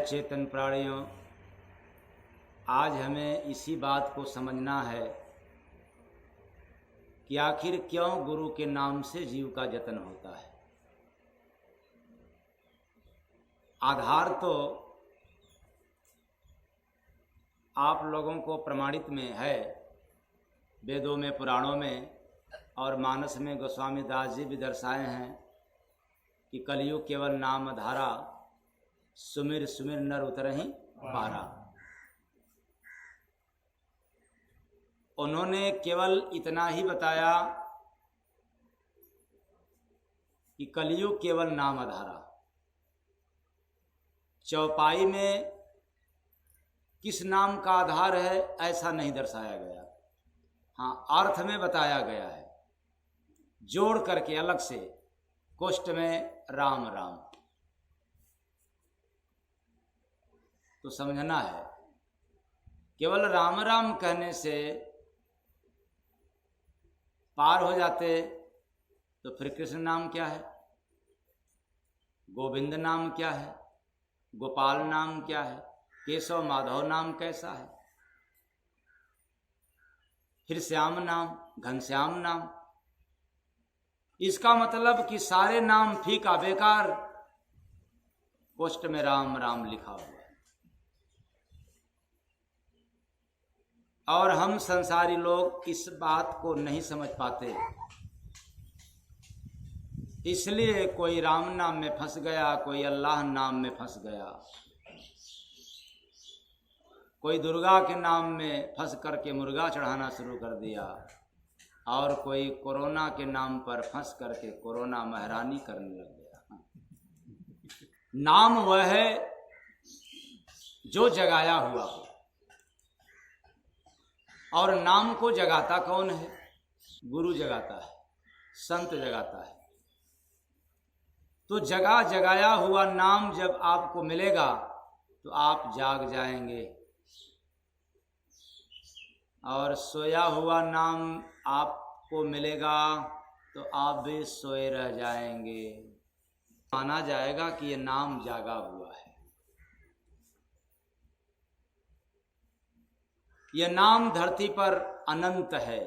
चेतन प्राणियों, आज हमें इसी बात को समझना है कि आखिर क्यों गुरु के नाम से जीव का जतन होता है। आधार तो आप लोगों को प्रमाणित में है, वेदों में, पुराणों में और मानस में गोस्वामी दास जी भी दर्शाए हैं कि कलयुग केवल नाम धारा, सुमिर सुमिर नर उतरहि पारा। उन्होंने केवल इतना ही बताया कि कलयुग केवल नाम आधारा। चौपाई में किस नाम का आधार है ऐसा नहीं दर्शाया गया। हाँ, अर्थ में बताया गया है, जोड़ करके अलग से कोष्ठ में राम राम। तो समझना है, केवल राम राम कहने से पार हो जाते तो फिर कृष्ण नाम क्या है, गोविंद नाम क्या है, गोपाल नाम क्या है, केशव माधव नाम कैसा है, फिर श्याम नाम, घनश्याम नाम। इसका मतलब कि सारे नाम फीका बेकार, पोस्ट में राम राम लिखा हुआ है। और हम संसारी लोग इस बात को नहीं समझ पाते, इसलिए कोई राम नाम में फंस गया, कोई अल्लाह नाम में फंस गया, कोई दुर्गा के नाम में फंस करके मुर्गा चढ़ाना शुरू कर दिया, और कोई कोरोना के नाम पर फंस करके कोरोना महारानी करने लग गया। नाम वह है जो जगाया हुआ हो, और नाम को जगाता कौन है? गुरु जगाता है, संत जगाता है। तो जगाया हुआ नाम जब आपको मिलेगा तो आप जाग जाएंगे, और सोया हुआ नाम आपको मिलेगा तो आप भी सोए रह जाएंगे। माना जाएगा कि ये नाम जागा हुआ है। यह नाम धरती पर अनंत है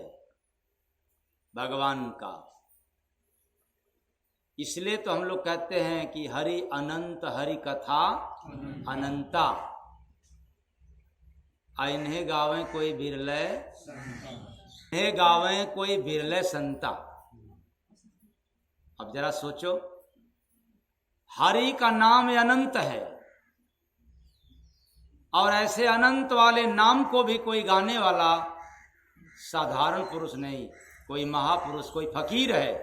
भगवान का। इसलिए तो हम लोग कहते हैं कि हरि अनंत, हरि कथा अनंता। इन्हें गावें कोई बिरले, इन्हें गावें कोई बिरले संता। अब जरा सोचो, हरि का नाम अनंत है, और ऐसे अनंत वाले नाम को भी कोई गाने वाला साधारण पुरुष नहीं, कोई महापुरुष, कोई फकीर है।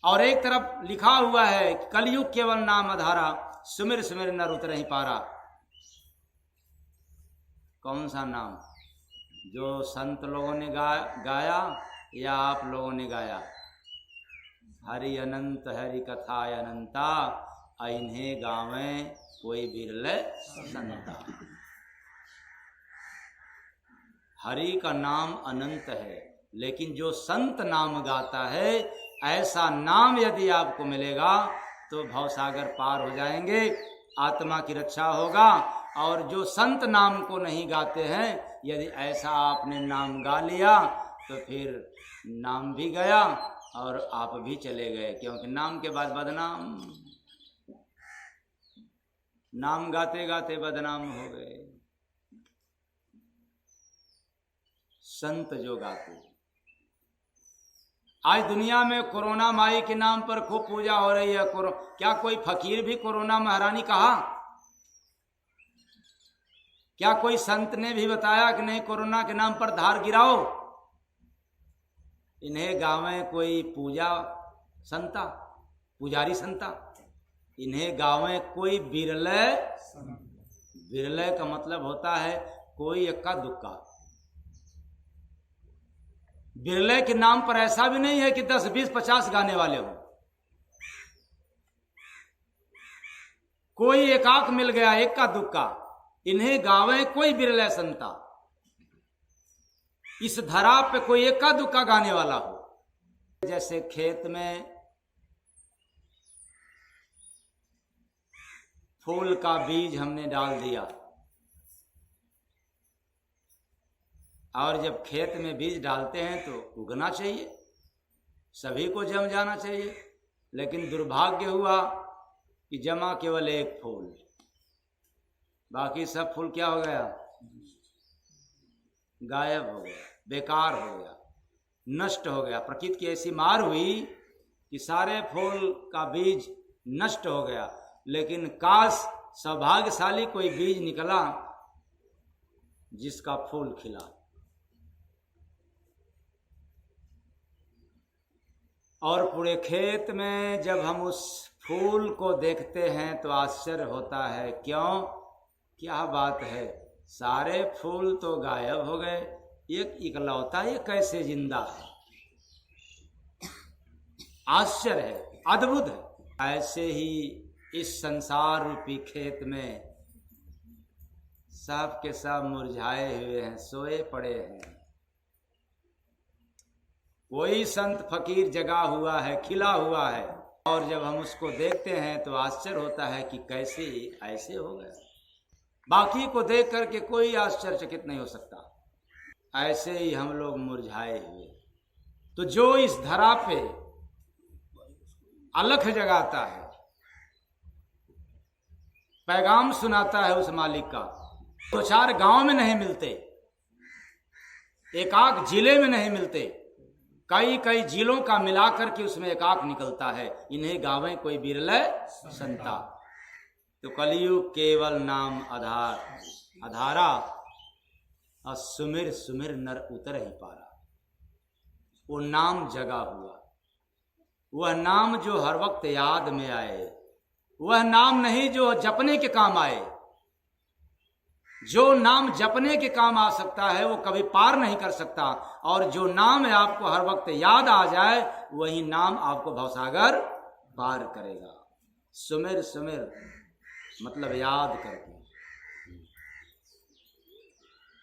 और एक तरफ लिखा हुआ है कि कलयुग केवल नाम आधारा, सुमिर सुमिर नर उतरहि पारा। कौन सा नाम? जो संत लोगों ने गाया या आप लोगों ने गाया? हरि अनंत, हरि कथा अनंता, इन्हें गावें कोई बिरले संता। हरि का नाम अनंत है, लेकिन जो संत नाम गाता है, ऐसा नाम यदि आपको मिलेगा तो भवसागर पार हो जाएंगे, आत्मा की रक्षा होगा। और जो संत नाम को नहीं गाते हैं, यदि ऐसा आपने नाम गा लिया तो फिर नाम भी गया और आप भी चले गए, क्योंकि नाम के बाद बदनाम। नाम गाते गाते बदनाम हो गए। संत जो गाते। आज दुनिया में कोरोना माई के नाम पर खूब पूजा हो रही है। क्या कोई फकीर भी कोरोना महारानी कहा? क्या कोई संत ने भी बताया कि नहीं कोरोना के नाम पर धार गिराओ? इन्हें गावें कोई पूजा संता, पुजारी संता। इन्हें गावें कोई बिरले। बिरले का मतलब होता है कोई इक्का दुक्का। बिरले के नाम पर ऐसा भी नहीं है कि 10, 20, 50 गाने वाले हो। कोई एकाक मिल गया, इक्का दुक्का। इन्हें गावें कोई बिरले संता। इस धरा पे कोई इक्का दुक्का गाने वाला हो। जैसे खेत में फूल का बीज हमने डाल दिया, और जब खेत में बीज डालते हैं तो उगना चाहिए, सभी को जम जाना चाहिए। लेकिन दुर्भाग्य हुआ कि जमा केवल एक फूल, बाकी सब फूल क्या हो गया? गायब हो गया, बेकार हो गया, नष्ट हो गया। प्रकृति की ऐसी मार हुई कि सारे फूल का बीज नष्ट हो गया। लेकिन काश सौभाग्यशाली कोई बीज निकला जिसका फूल खिला। और पूरे खेत में जब हम उस फूल को देखते हैं तो आश्चर्य होता है, क्यों? क्या बात है, सारे फूल तो गायब हो गए, एक इकलौता ये कैसे जिंदा है? आश्चर्य है, अद्भुत है। ऐसे ही इस संसार रूपी खेत में सब के सब मुरझाए हुए हैं, सोए पड़े हैं। कोई संत फकीर जगा हुआ है, खिला हुआ है, और जब हम उसको देखते हैं तो आश्चर्य होता है कि कैसे ऐसे हो गया। बाकी को देख करके कोई आश्चर्यचकित नहीं हो सकता, ऐसे ही हम लोग मुरझाए हुए। तो जो इस धरा पे अलख जगाता है, पैगाम सुनाता है उस मालिक का, दो चार गांव में नहीं मिलते, एक आध जिले में नहीं मिलते, कई कई जिलों का मिलाकर के उसमें एक आंख निकलता है। इन्हें गावें कोई बिरले संता। तो कलियुग केवल नाम आधार, आधारा और सुमिर सुमिर नर उतर ही पारा। वो नाम जगा हुआ, वह नाम जो हर वक्त याद में आए, वह नाम नहीं जो जपने के काम आए। जो नाम जपने के काम आ सकता है वो कभी पार नहीं कर सकता, और जो नाम आपको हर वक्त याद आ जाए वही नाम आपको भवसागर पार करेगा। सुमिर सुमिर मतलब याद करके।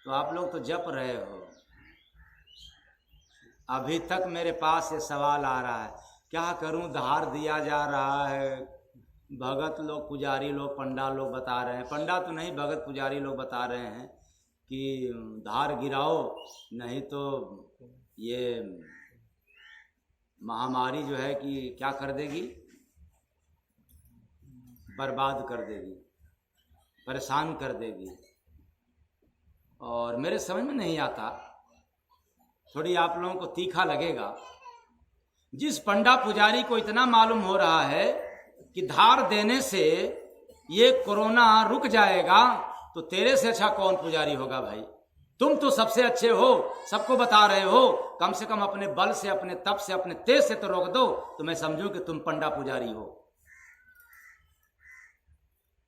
तो आप लोग तो जप रहे हो, अभी तक मेरे पास ये सवाल आ रहा है, क्या करूं, धार दिया जा रहा है, भगत लोग, पुजारी लोग, पंडा लोग बता रहे हैं, पंडा तो नहीं, भगत पुजारी लोग बता रहे हैं कि धार गिराओ, नहीं तो ये महामारी जो है कि क्या कर देगी, बर्बाद कर देगी, परेशान कर देगी। और मेरे समझ में नहीं आता, थोड़ी आप लोगों को तीखा लगेगा। जिस पंडा पुजारी को इतना मालूम हो रहा है कि धार देने से ये कोरोना रुक जाएगा, तो तेरे से अच्छा कौन पुजारी होगा भाई? तुम तो सबसे अच्छे हो, सबको बता रहे हो, कम से कम अपने बल से, अपने तप से, अपने तेज से तो रोक दो, तो मैं समझूं कि तुम पंडा पुजारी हो।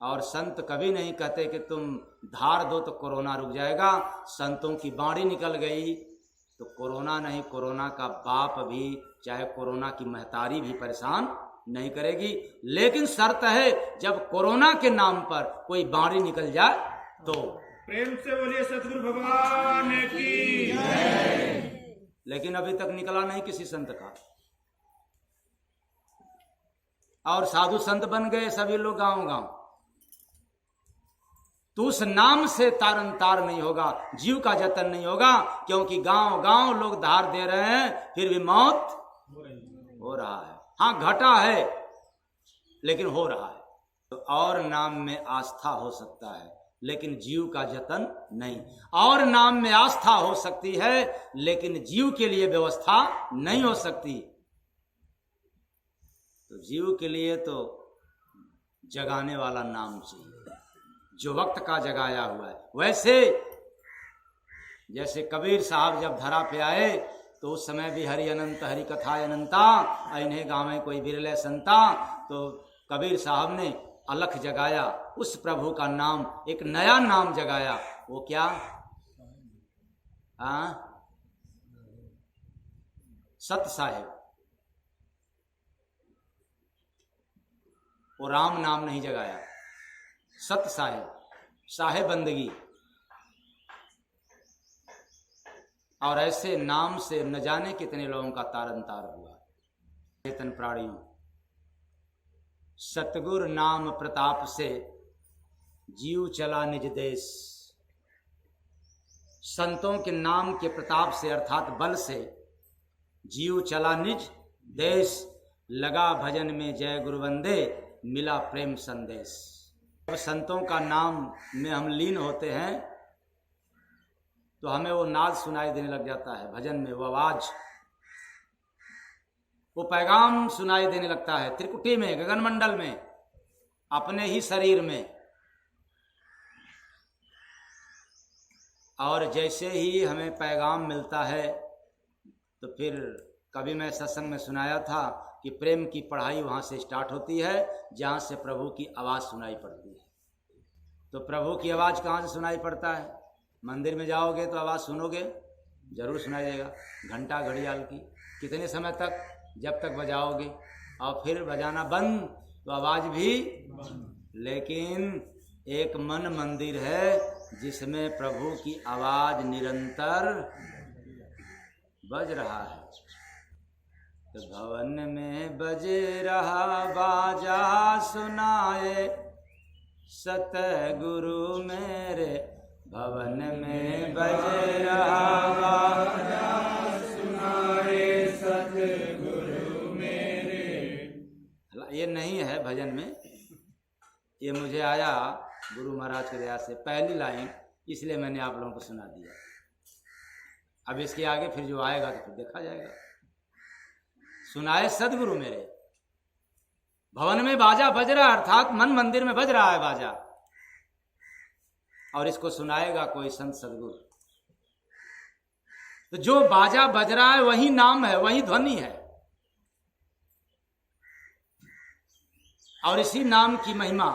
और संत कभी नहीं कहते कि तुम धार दो तो कोरोना रुक जाएगा। संतों की बाणी निकल गई तो कोरोना नहीं, कोरोना का बाप भी, चाहे कोरोना की महतारी भी परेशान नहीं करेगी। लेकिन शर्त है, जब कोरोना के नाम पर कोई बाणी निकल जाए तो प्रेम से बोलिए सतगुरु भगवान की जय। लेकिन अभी तक निकला नहीं किसी संत का, और साधु संत बन गए सभी लोग गांव गांव। तो उस नाम से तारन तार नहीं होगा, जीव का जतन नहीं होगा, क्योंकि गांव गांव लोग धार दे रहे हैं, फिर भी मौत हो रहा है। हाँ, घटा है लेकिन हो रहा है। तो और नाम में आस्था हो सकता है लेकिन जीव का जतन नहीं, और नाम में आस्था हो सकती है लेकिन जीव के लिए व्यवस्था नहीं हो सकती। तो जीव के लिए तो जगाने वाला नाम चाहिए, जो वक्त का जगाया हुआ है। वैसे जैसे कबीर साहब जब धरा पे आए तो उस समय भी हरि अनंत हरि कथा अनंता, इन्हें गाँव कोई बिरले संता। तो कबीर साहब ने अलख जगाया, उस प्रभु का नाम, एक नया नाम जगाया। वो क्या? सत साहिब। वो राम नाम नहीं जगाया, सत साहिब, साहेब बंदगी। और ऐसे नाम से न जाने कितने लोगों का तारन तार हुआ। चेतन प्राणियों, सतगुरु नाम प्रताप से जीव चला निज देश। संतों के नाम के प्रताप से अर्थात बल से जीव चला निज देश, लगा भजन में जय गुरु वंदे, मिला प्रेम संदेश। जब संतों का नाम में हम लीन होते हैं तो हमें वो नाद सुनाई देने लग जाता है, भजन में वो आवाज, वो पैगाम सुनाई देने लगता है, त्रिकुटी में, गगनमंडल में, अपने ही शरीर में। और जैसे ही हमें पैगाम मिलता है तो फिर कभी मैं सत्संग में सुनाया था कि प्रेम की पढ़ाई वहाँ से स्टार्ट होती है जहाँ से प्रभु की आवाज़ सुनाई पड़ती है। तो प्रभु की आवाज़ कहाँ से सुनाई पड़ता है? मंदिर में जाओगे तो आवाज़ सुनोगे, जरूर सुनाई देगा। घंटा घड़ियाल की कितने समय तक? जब तक बजाओगे, और फिर बजाना बंद तो आवाज़ भी। लेकिन एक मन मंदिर है जिसमें प्रभु की आवाज़ निरंतर बज रहा है। तो भवन में बजे रहा बाजा, सुनाए सतगुरु मेरे। भवन में बजे रहा बाजा, सुनाए सतगुरु मेरे। ये नहीं है भजन में, ये मुझे आया गुरु महाराज की दया से पहली लाइन, इसलिए मैंने आप लोगों को सुना दिया। अब इसके आगे फिर जो आएगा तो फिर देखा जाएगा। सुनाए सदगुरु मेरे, भवन में बाजा बज रहा, अर्थात मन मंदिर में बज रहा है बाजा, और इसको सुनाएगा कोई संत सदगुरु। तो जो बाजा बज रहा है वही नाम है, वही ध्वनि है, और इसी नाम की महिमा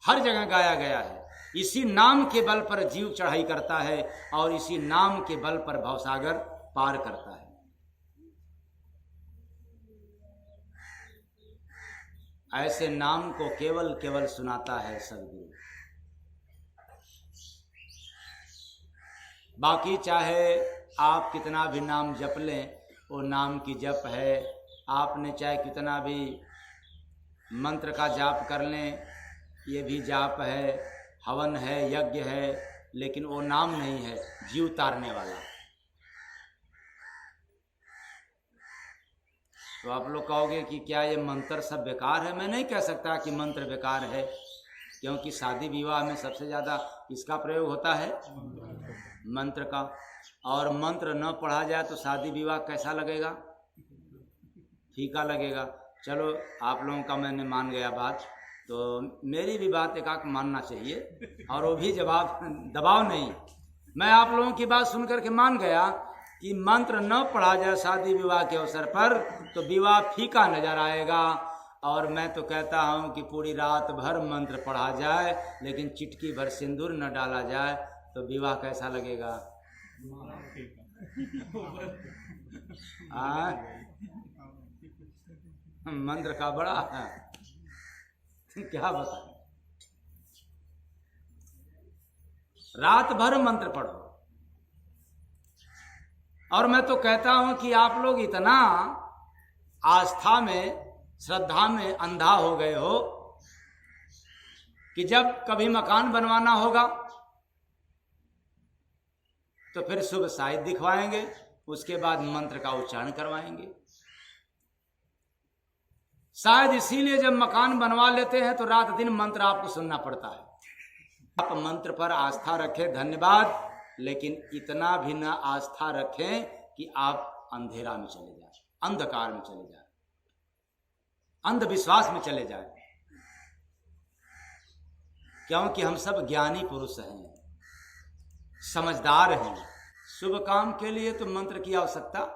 हर जगह गाया गया है। इसी नाम के बल पर जीव चढ़ाई करता है और इसी नाम के बल पर भवसागर पार करता है। ऐसे नाम को केवल केवल सुनाता है सदगुरु। बाकी चाहे आप कितना भी नाम जप लें, वो नाम की जप है। आपने चाहे कितना भी मंत्र का जाप कर लें, ये भी जाप है, हवन है, यज्ञ है, लेकिन वो नाम नहीं है जीव तारने वाला। तो आप लोग कहोगे कि क्या ये मंत्र सब बेकार है? मैं नहीं कह सकता कि मंत्र बेकार है, क्योंकि शादी विवाह में सबसे ज़्यादा इसका प्रयोग होता है, मंत्र का। और मंत्र न पढ़ा जाए तो शादी विवाह कैसा लगेगा? फीका लगेगा। चलो आप लोगों का मैंने मान गया बात, तो मेरी भी बात एकाक मानना चाहिए, और वो भी दबाव नहीं। मैं आप लोगों की बात सुनकर के मान गया कि मंत्र न पढ़ा जाए शादी विवाह के अवसर पर तो विवाह फीका नजर आएगा। और मैं तो कहता हूँ कि पूरी रात भर मंत्र पढ़ा जाए लेकिन चिटकी भर सिंदूर न डाला जाए तो विवाह कैसा लगेगा? मंत्र का बड़ा है, क्या बताएं। रात भर मंत्र पढ़ो, और मैं तो कहता हूं कि आप लोग इतना आस्था में, श्रद्धा में अंधा हो गए हो कि जब कभी मकान बनवाना होगा तो फिर शुभ साहित्य दिखवाएंगे, उसके बाद मंत्र का उच्चारण करवाएंगे। शायद इसीलिए जब मकान बनवा लेते हैं तो रात दिन मंत्र आपको सुनना पड़ता है। आप मंत्र पर आस्था रखें, धन्यवाद, लेकिन इतना भी न आस्था रखें कि आप अंधेरा में चले जाएं, अंधकार में चले जाएं, अंधविश्वास में चले जाएं। क्योंकि हम सब ज्ञानी पुरुष हैं, समझदार हैं। शुभ काम के लिए तो मंत्र की आवश्यकता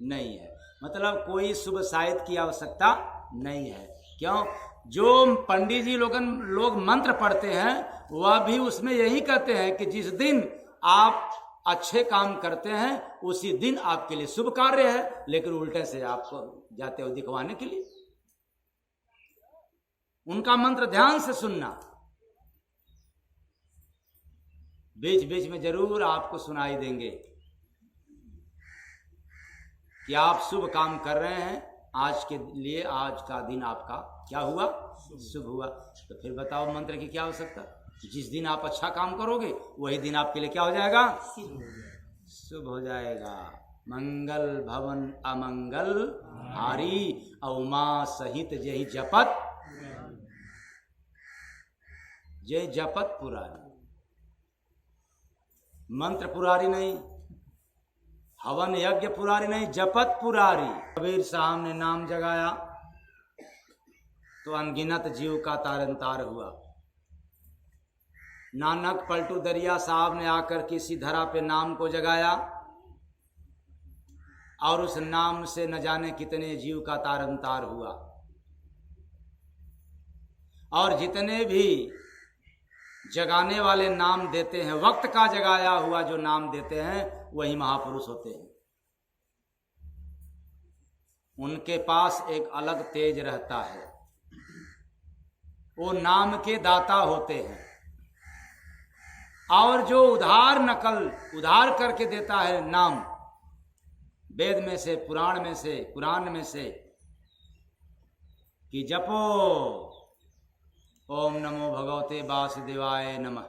नहीं है, मतलब कोई शुभ साहित्य की आवश्यकता नहीं है। क्यों? जो पंडित जी लोग मंत्र पढ़ते हैं वह भी उसमें यही कहते हैं कि जिस दिन आप अच्छे काम करते हैं उसी दिन आपके लिए शुभ कार्य है, लेकिन उल्टे से आपको जाते हो दिखवाने के लिए। उनका मंत्र ध्यान से सुनना, बीच बीच में जरूर आपको सुनाई देंगे कि आप शुभ काम कर रहे हैं, आज के लिए आज का दिन आपका क्या हुआ? शुभ हुआ। तो फिर बताओ मंत्र की क्या आवश्यकता? जिस दिन आप अच्छा काम करोगे वही दिन आपके लिए क्या हो जाएगा? शुभ हो जाएगा। मंगल भवन अमंगल हारी, उमा सहित जय जपत, जय जपत पुरारी। मंत्र पुरारी नहीं, हवन यज्ञ पुरारी नहीं, जपत पुरारी। कबीर साहब ने नाम जगाया तो अनगिनत जीव का तारनतार हुआ। नानक पलटू दरिया साहब ने आकर किसी धरा पे नाम को जगाया और उस नाम से न जाने कितने जीव का तारनतार हुआ। और जितने भी जगाने वाले नाम देते हैं, वक्त का जगाया हुआ जो नाम देते हैं वही महापुरुष होते हैं। उनके पास एक अलग तेज रहता है, वो नाम के दाता होते हैं। और जो उधार करके देता है नाम, वेद में से, पुराण में से, कुरान में से, कि जपो ओम नमो भगवते वासुदेवाय नमः।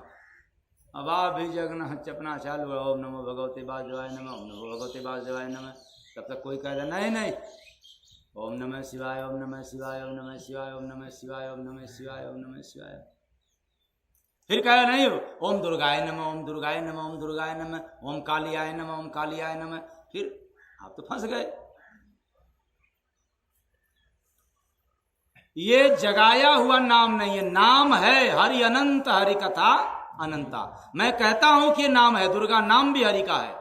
अब आप भी जगना चपना चालू है, ओम नमो भगवते वासुदेवाय नमः, ओम नमो भगवते वासुदेवाय नमः। तब तक कोई कह रहा नहीं, ओम नमः शिवाय, ओम नमः शिवाय, ओम नमः शिवाय, ओम नमः शिवाय, ओम नमः शिवाय, ओम नमः शिवाय। फिर कहे नहीं, ओम दुर्गाय नमः, ओम दुर्गाय नमः, ओम दुर्गाय नमः, ओम कालियाय नमः, ओम कालियाय नमः। फिर आप तो फंस गए। ये जगाया हुआ नाम नहीं है, नाम है हरि अनंत, हरि कथा अनंता। मैं कहता हूं कि नाम है, दुर्गा नाम भी हरि का है।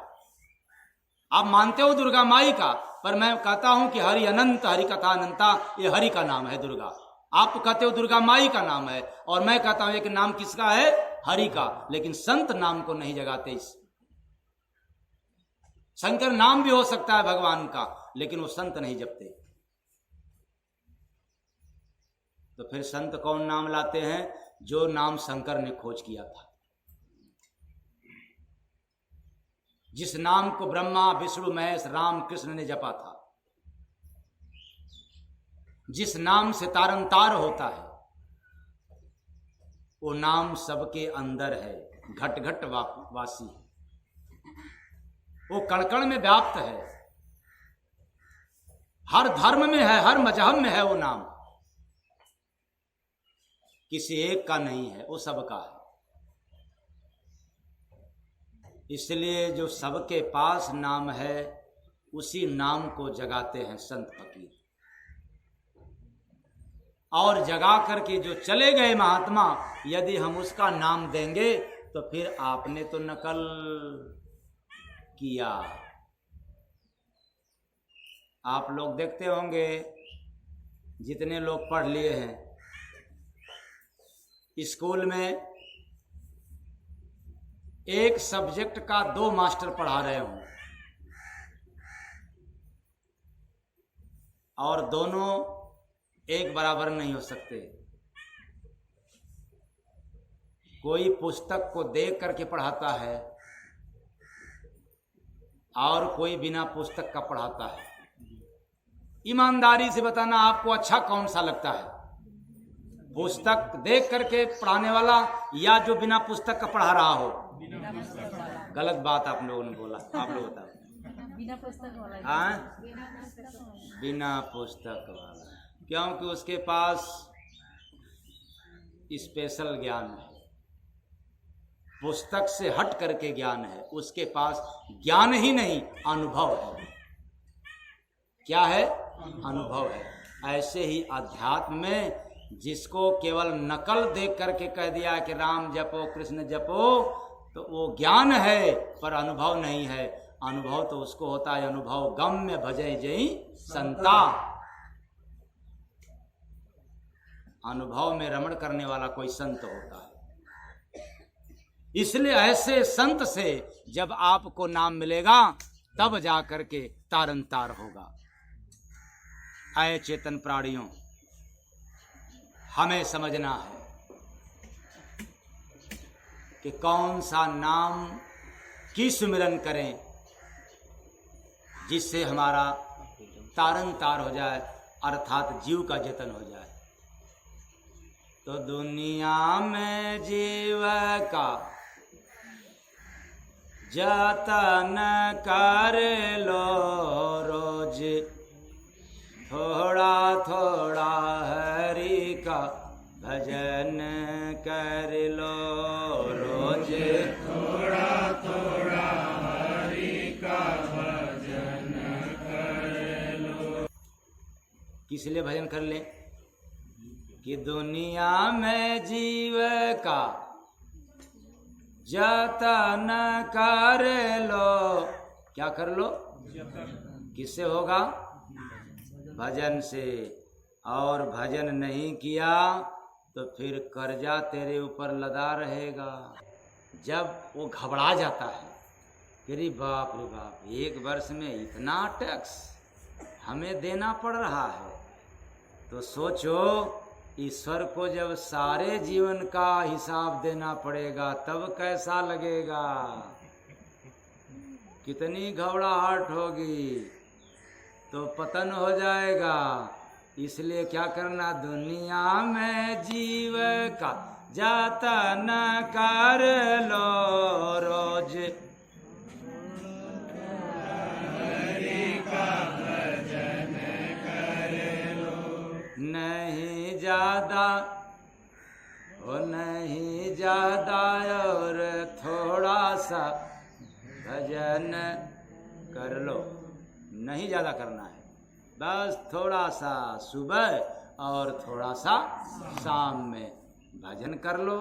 आप मानते हो दुर्गा माई का, पर मैं कहता हूं कि हरि अनंत, हरि कथा अनंता, ये हरि का नाम है दुर्गा। आप तो कहते हो दुर्गा माई का नाम है, और मैं कहता हूं कि नाम किसका है? हरि का। लेकिन संत नाम को नहीं जगाते। इस शंकर नाम भी हो सकता है भगवान का, लेकिन वो संत नहीं जपते। तो फिर संत कौन नाम लाते हैं? जो नाम शंकर ने खोज किया था, जिस नाम को ब्रह्मा विष्णु महेश राम कृष्ण ने जपा था, जिस नाम से तारनतार होता है, वो नाम सबके अंदर है, घट घट वासी, वो कण कण में व्याप्त है, हर धर्म में है, हर मजहब में है वो नाम। किसी एक का नहीं है, वो सबका है। इसलिए जो सबके पास नाम है, उसी नाम को जगाते हैं संत फकीर। और जगा करके जो चले गए महात्मा, यदि हम उसका नाम देंगे तो फिर आपने तो नकल किया। आप लोग देखते होंगे, जितने लोग पढ़ लिए हैं, स्कूल में एक सब्जेक्ट का 2 मास्टर पढ़ा रहे हों, और दोनों एक बराबर नहीं हो सकते। कोई पुस्तक को देख करके पढ़ाता है और कोई बिना पुस्तक का पढ़ाता है। ईमानदारी से बताना, आपको अच्छा कौन सा लगता है? पुस्तक देख करके पढ़ाने वाला या जो बिना पुस्तक का पढ़ा रहा हो? गलत बात आप लोगों ने बोला। आप लोग बताओ। बिना पुस्तक वाला। हाँ, बिना पुस्तक वाला, क्योंकि उसके पास स्पेशल ज्ञान है, पुस्तक से हट करके ज्ञान है। उसके पास ज्ञान ही नहीं, अनुभव है। क्या है? अनुभव है। ऐसे ही अध्यात्म में जिसको केवल नकल देख करके कह दिया कि राम जपो कृष्ण जपो, तो वो ज्ञान है पर अनुभव नहीं है। अनुभव तो उसको होता है, अनुभव गम्य भजै जय संता। अनुभव में रमण करने वाला कोई संत होता है। इसलिए ऐसे संत से जब आपको नाम मिलेगा, तब जा करके तारनतार होगा। आए चेतन प्राणियों, हमें समझना है कि कौन सा नाम की सुमिरन करें जिससे हमारा तारन तार हो जाए, अर्थात जीव का जतन हो जाए। तो दुनिया में जीव का जतन कर लो रोज, थोड़ा थोड़ा हरि का भजन कर लो रोज, थोड़ा थोड़ा हरि का भजन कर लो। किस लिए भजन कर ले? कि दुनिया में जीव का जतन कर लो। क्या कर लो? किससे होगा? भजन से। और भजन नहीं किया तो फिर कर्जा तेरे ऊपर लदा रहेगा। जब वो घबरा जाता है कि रे बाप, एक वर्ष में इतना टैक्स हमें देना पड़ रहा है, तो सोचो ईश्वर को जब सारे जीवन का हिसाब देना पड़ेगा तब कैसा लगेगा, कितनी घबराहट होगी, तो पतन हो जाएगा। इसलिए क्या करना? दुनिया में जीव का जतन कर लो रोज, नहीं ज्यादा और नहीं ज्यादा और थोड़ा सा भजन कर लो। नहीं ज्यादा करना है, बस थोड़ा सा सुबह और थोड़ा सा शाम में भजन कर लो,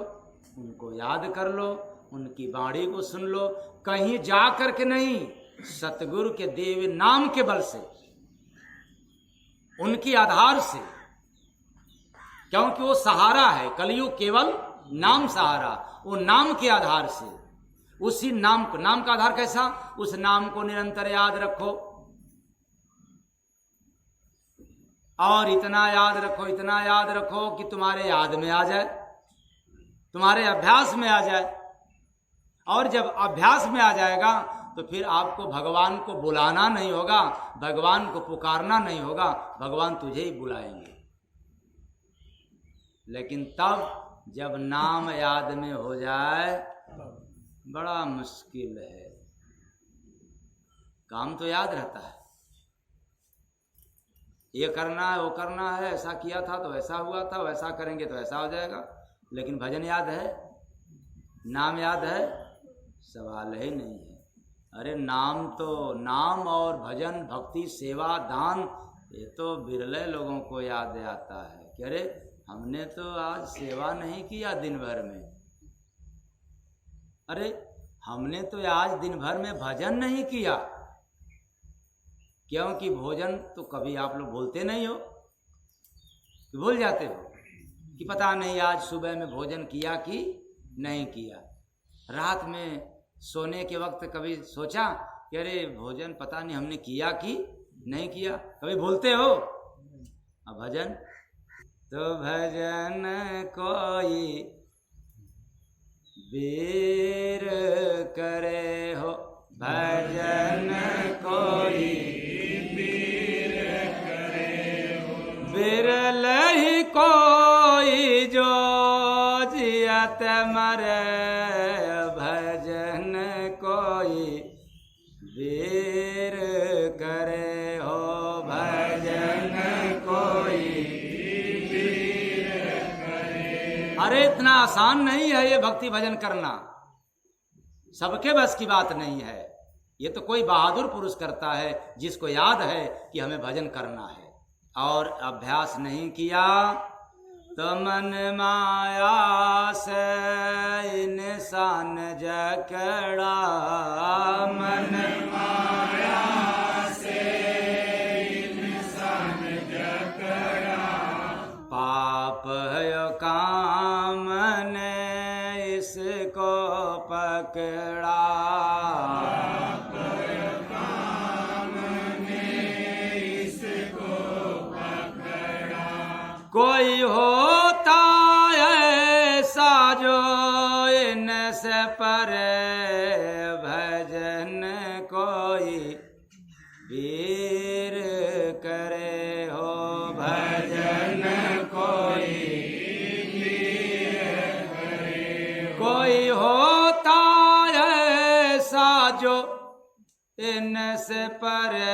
उनको याद कर लो, उनकी वाणी को सुन लो। कहीं जा कर के नहीं, सतगुरु के देव नाम के बल से, उनकी आधार से, क्योंकि वो सहारा है। कलयुग केवल नाम सहारा, वो नाम के आधार से, उसी नाम को, नाम का आधार कैसा? उस नाम को निरंतर याद रखो और इतना याद रखो, इतना याद रखो कि तुम्हारे याद में आ जाए, तुम्हारे अभ्यास में आ जाए। और जब अभ्यास में आ जाएगा तो फिर आपको भगवान को बुलाना नहीं होगा, भगवान को पुकारना नहीं होगा, भगवान तुझे ही बुलाएंगे। लेकिन तब जब नाम याद में हो जाए बड़ा मुश्किल है। काम तो याद रहता है, ये करना है, वो करना है, ऐसा किया था तो ऐसा हुआ था, वैसा करेंगे तो ऐसा हो जाएगा। लेकिन भजन याद है, नाम याद है, सवाल ही नहीं है। अरे नाम तो, नाम और भजन, भक्ति, सेवा, दान, ये तो बिरले लोगों को याद आता है कि अरे हमने तो आज सेवा नहीं किया दिन भर में, अरे हमने तो आज दिन भर में भजन नहीं किया। क्योंकि भोजन तो कभी आप लोग भूलते नहीं हो, भूल जाते हो कि पता नहीं आज सुबह में भोजन किया कि नहीं किया। रात में सोने के वक्त कभी सोचा कि अरे भोजन पता नहीं हमने किया कि नहीं किया, कभी भूलते हो? अब भजन तो भजन कोई वीर करे हो, भजन कोई वीर करे हो, बिरल ही कोई जो जियत मरे, भजन कोई वीर करे हो, भजन कोई वीर करे। अरे इतना आसान नहीं है ये भक्ति भजन करना, सबके बस की बात नहीं है। ये तो कोई बहादुर पुरुष करता है जिसको याद है कि हमें भजन करना है, और अभ्यास नहीं किया तो मन माया से इंसान जकड़ा, मन माया से इंसान जकड़ा, पाप काम ने इसको पकड़ा, कोई होता ऐसा जो इनसे परे, भजन कोई वीर करे हो, भजन कोई वीर इनसे परे,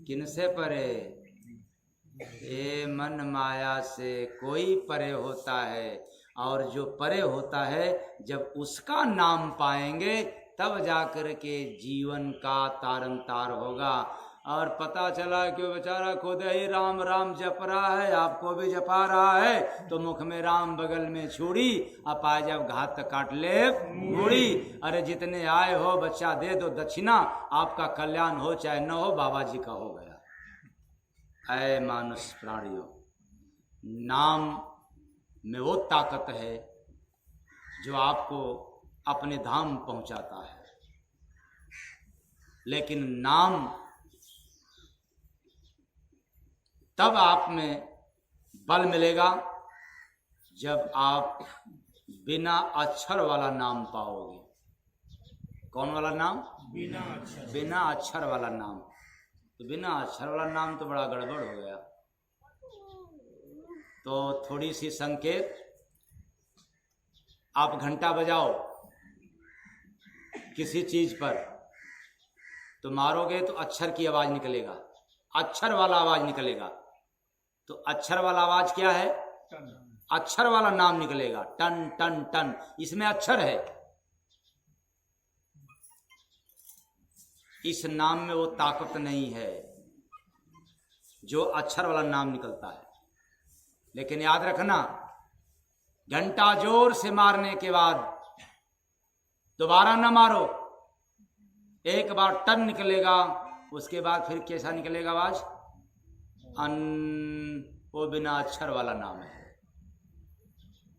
किनसे परे? ये मन माया से कोई परे होता है, और जो परे होता है जब उसका नाम पाएंगे तब जाकर के जीवन का तारन तार होगा। और पता चला कि वो बेचारा खुद ही राम राम जप रहा है, आपको भी जपा रहा है, तो मुख में राम बगल में छुरी, अपाए जब घात काट ले मूड़ी। अरे जितने आए हो बच्चा दे दो दक्षिणा, आपका कल्याण हो चाहे न हो, बाबा जी का हो गया। ऐ मानुष प्राणियों, नाम में वो ताकत है जो आपको अपने धाम पहुंचाता है। लेकिन नाम तब आप में बल मिलेगा जब आप बिना अक्षर वाला नाम पाओगे। कौन वाला नाम? बिना अक्षर वाला नाम। तो बिना अक्षर वाला नाम तो बड़ा गड़बड़ हो गया। तो थोड़ी सी संकेत, आप घंटा बजाओ किसी चीज पर, तो मारोगे तो अक्षर की आवाज निकलेगा, अक्षर वाला आवाज निकलेगा। तो अक्षर वाला आवाज क्या है? अक्षर वाला नाम निकलेगा, टन टन टन, इसमें अक्षर है। इस नाम में वो ताकत नहीं है जो अक्षर वाला नाम निकलता है। लेकिन याद रखना, घंटा जोर से मारने के बाद दोबारा न मारो, एक बार टन निकलेगा, उसके बाद फिर कैसा निकलेगा आवाज? वो बिना अक्षर वाला नाम है।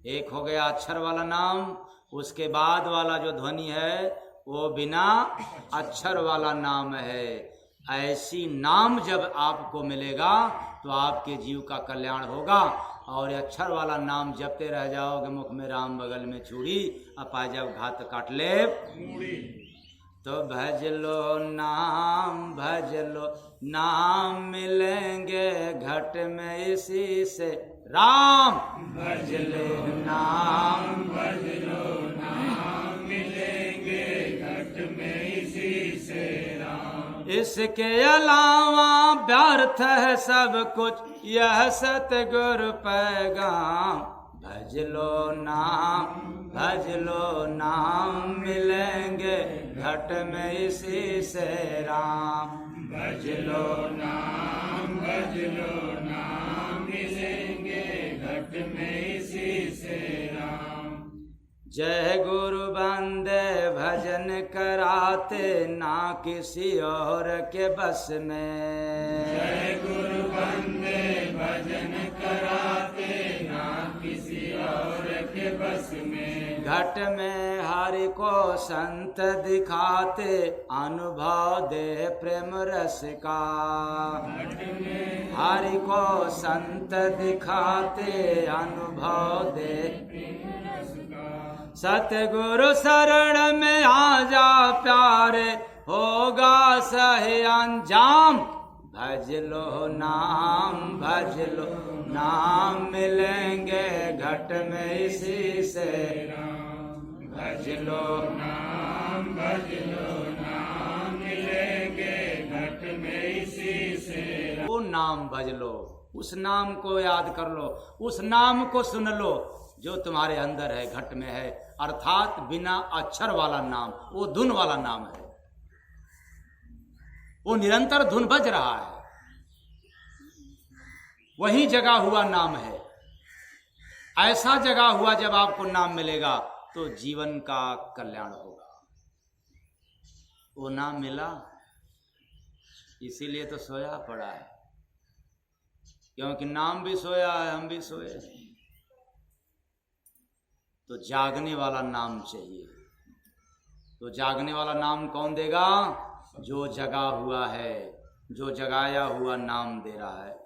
एक हो गया अक्षर वाला नाम, उसके बाद वाला जो ध्वनि है वो बिना अक्षर वाला नाम है। ऐसी नाम जब आपको मिलेगा तो आपके जीव का कल्याण होगा। और अक्षर वाला नाम जपते रह जाओगे, मुख में राम बगल में चूड़ी, अपाय जब घात काट ले मूड़ी। तो भज लो नाम, भज लो नाम, मिलेंगे घट में इसी से राम। भज लो नाम, भज लो नाम, मिलेंगे घट में इसी से राम। इसके अलावा व्यर्थ है सब कुछ, यह सतगुरु पैगाम। भज लो नाम, भज लो नाम, मिलेंगे घट में इसी से राम। भज लो नाम, भज लो नाम, मिलेंगे घट में इसी से राम। जय गुरु बंदे भजन कराते, ना किसी और के बस में। जय गुरु बंदे भजन कराते, ना किसी और के बस में। घट में हरि को संत दिखाते, अनुभव दे प्रेम रस का। घट में हरि को संत दिखाते, अनुभव दे सतगुरु शरण में आ जा प्यारे, होगा सही अंजाम। भज लो नाम, भज लो नाम, मिलेंगे घट में इसी से राम। भज लो नाम, भज लो नाम, मिलेंगे घट में इसी से राम। वो नाम भज लो, उस नाम को याद कर लो, उस नाम को सुन लो जो तुम्हारे अंदर है, घट में है। अर्थात बिना अक्षर वाला नाम, वो धुन वाला नाम है, वो निरंतर धुन बज रहा है, वही जगा हुआ नाम है। ऐसा जगा हुआ जब आपको नाम मिलेगा तो जीवन का कल्याण होगा। वो नाम मिला, इसीलिए तो सोया पड़ा है, क्योंकि नाम भी सोया है, हम भी सोए। तो जागने वाला नाम चाहिए। तो जागने वाला नाम कौन देगा? जो जगा हुआ है, जो जगाया हुआ नाम दे रहा है।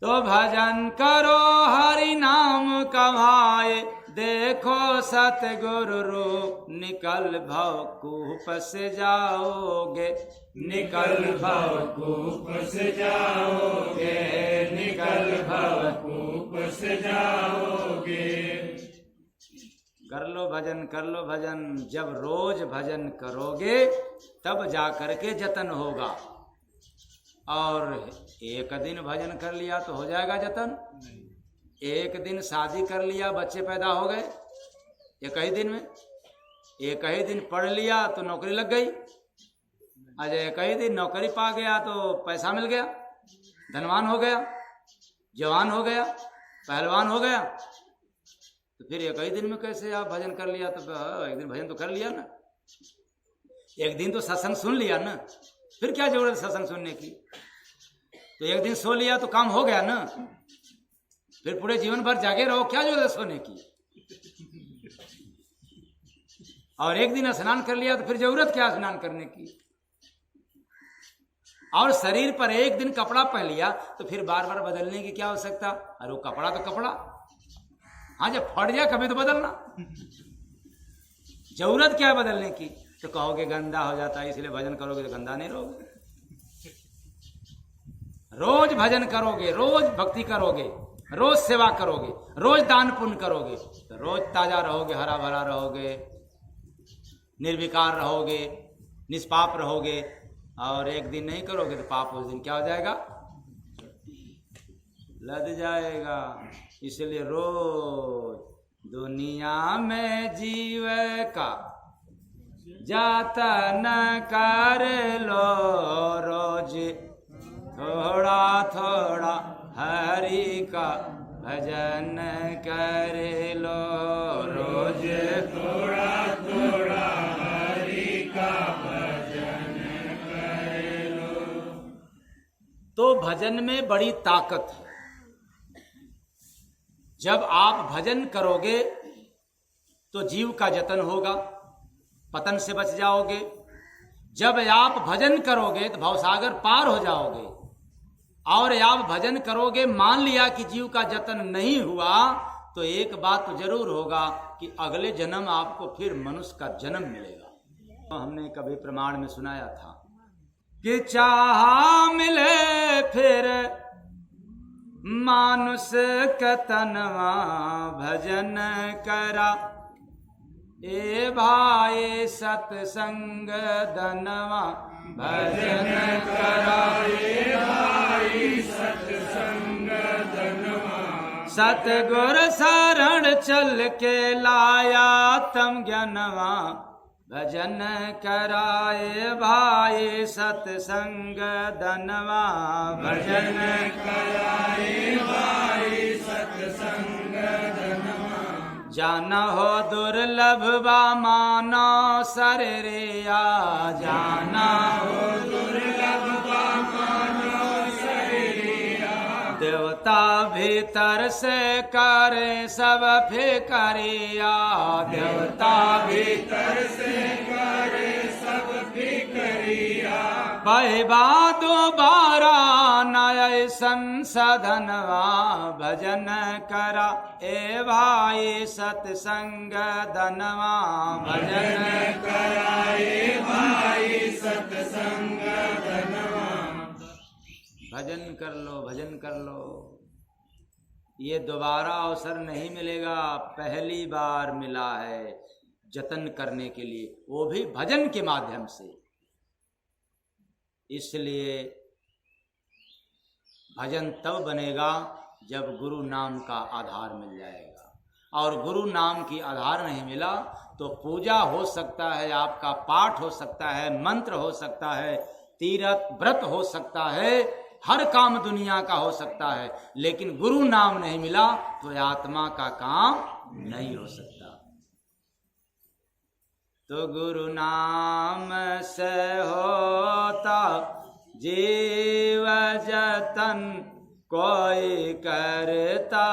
तो भजन करो हरि नाम कमाए, देखो सतगुरु रूप, निकल भव कूप से जाओगे। निकल भव कूप से जाओगे, निकल भव कूप से जाओगे। कर लो भजन कर लो भजन। जब रोज भजन करोगे तब जा करके जतन होगा। और एक दिन भजन कर लिया तो हो जाएगा जतन? एक दिन शादी कर लिया, बच्चे पैदा हो गए एक ही दिन में, एक ही दिन पढ़ लिया तो नौकरी लग गई, आज एक ही दिन नौकरी पा गया तो पैसा मिल गया, धनवान हो गया, जवान हो गया, पहलवान हो गया, तो फिर एक ही दिन में कैसे आप भजन कर लिया? तो एक दिन भजन तो कर लिया ना, एक दिन तो सत्संग सुन लिया ना, फिर क्या जरूरत है सत्संग सुनने की? तो एक दिन सो लिया तो काम हो गया ना, फिर पूरे जीवन भर जागे रहो, क्या जरूरत है सोने की? और एक दिन स्नान कर लिया तो फिर जरूरत क्या स्नान करने की? और शरीर पर एक दिन कपड़ा पहन लिया तो फिर बार बार बदलने की क्या आवश्यकता? अरे वो कपड़ा तो कपड़ा, हाँ जब फट जाए कभी तो बदलना, जरूरत क्या है बदलने की? तो कहोगे गंदा हो जाता है इसलिए भजन करोगे तो गंदा नहीं रहोगे। रोज भजन करोगे, रोज भक्ति करोगे, रोज सेवा करोगे, रोज दान पुण्य करोगे तो रोज ताजा रहोगे, हरा भरा रहोगे, निर्विकार रहोगे, निष्पाप रहोगे। और एक दिन नहीं करोगे तो पाप उस दिन क्या हो जाएगा? लद जाएगा। इसलिए रोज दुनिया में जीव का जतन कर लो, रोज थोड़ा थोड़ा हरि का भजन कर लो, रोज थोड़ा थोड़ा हरि का भजन कर लो। तो भजन में बड़ी ताकत है। जब आप भजन करोगे तो जीव का जतन होगा, पतन से बच जाओगे। जब आप भजन करोगे तो भवसागर पार हो जाओगे। और आप भजन करोगे, मान लिया कि जीव का जतन नहीं हुआ, तो एक बात तो जरूर होगा कि अगले जन्म आपको फिर मनुष्य का जन्म मिलेगा। तो हमने कभी प्रमाण में सुनाया था कि चाहा मिले फिर मानुष का तनवा भजन करा, ए भाई सत्संग धनवा भजन करा, ए भाई सत्संग धनवा। सतगुर शरण चल के लाया तम ज्ञानवा भजन कराए, भाई सत्संग धनवा भजन कराए, भाई सत्संग धनवा। जाना हो दुर्लभ बा मानो शरीरिया, जाना हो दुर्लभ बा मानो शरीरिया। देवता भीतर से करे सब फिकरिया, देवता भीतर से करे सब फिकरिया। पैबा दोबारा नय संसधनवा भजन करा, ए भाई सत्संग धनवा भजन करा, ए भाई सत्संग धनवा। भजन कर लो, भजन कर लो। ये दोबारा अवसर नहीं मिलेगा, पहली बार मिला है जतन करने के लिए, वो भी भजन के माध्यम से। इसलिए भजन तब बनेगा जब गुरु नाम का आधार मिल जाएगा। और गुरु नाम की आधार नहीं मिला तो पूजा हो सकता है, आपका पाठ हो सकता है, मंत्र हो सकता है, तीर्थ व्रत हो सकता है, हर काम दुनिया का हो सकता है, लेकिन गुरु नाम नहीं मिला तो आत्मा का काम नहीं हो सकता। तो गुरु नाम से होता जीव जतन, कोई करता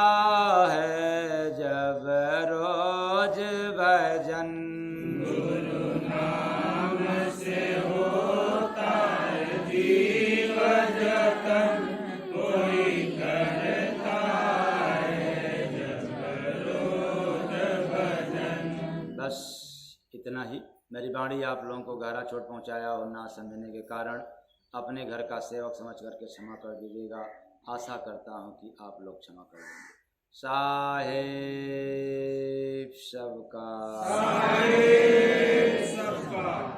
है जब रोज भजन। गुरु नाम से होता है जीव जतन, कोई करता है जब रोज भजन। बस इतना ही। मेरी वाणी आप लोगों को गहरा चोट पहुंचाया और ना समझने के कारण अपने घर का सेवक समझ करके क्षमा कर दीजिएगा। आशा करता हूं कि आप लोग क्षमा कर देंगे। साहेब सबका साहेब सबका।